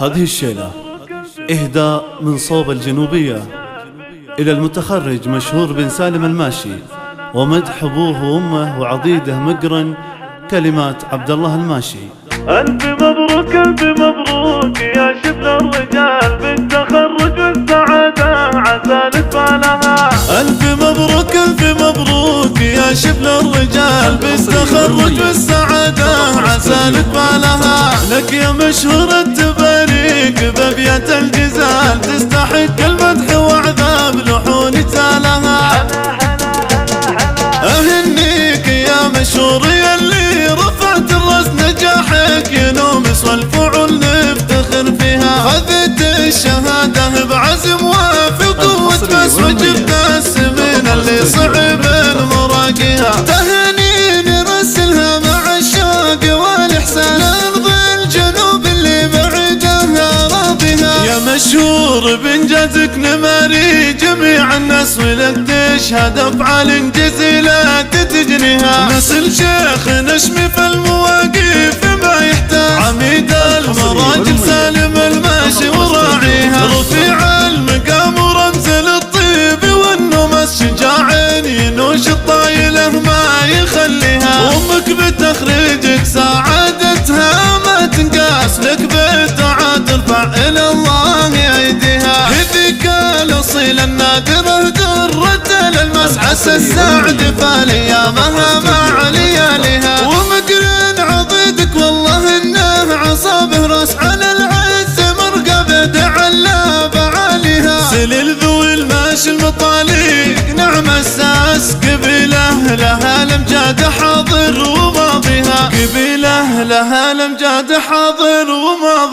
هذه الشيلة إهداء من صوب الجنوبية إلى المتخرج مشهور بن سالم الماشي، ومدح أبوه وأمه وعضيده مقرن، كلمات عبد الله الماشي. ألف مبروك ألف مبروك يا شبل الرجال بالتخرج والسعادة عسى نتفالها. ألف مبروك ألف مبروك يا شبل الرجال بالتخرج والسعادة عسى نتفالها. لك يا مشهور التباريك بأبيات الجزال تستحق المدح وعذاب لحون تالها. أهنيك يا مشهور يلي رفعت الراس نجاحك ينومس والفعل نفتخر فيها. خذت الشهادة بعزم وفي قوة بس وجبت السمين اللي صعب المراقيها. تهاني نرسلها مع الشوق والإحسان لأرض الجنوب اللي بعدها راضيها. يا مشهور بإنجازك نماري جميع الناس ولك تشهد أفعال جزيلة تجنيها. نسل شيخ نشمي في المواقف ما يحتاج عميد المراجل سالم الماشي وراعيها. رفيع المقام ورمز للطيب والنمس شجاع ينوش الطايله ما يخليها. امك بتخريجك سعادتها ما تنقاس، لك بالدعاء ترفع الى الله ايديها. هذيك الاصيل النادره درة للمس عسى السعد فاليامها مع لياليها. ومقرن عضيدك والله انه عصابه راس على العز مرقبه دعلا بعاليها. سلل ذوي الماشي المطاليق نعم الساس قبيله لها الامجاد حاضر وماضيها. قبيله لها الامجاد حاضر وماضيها.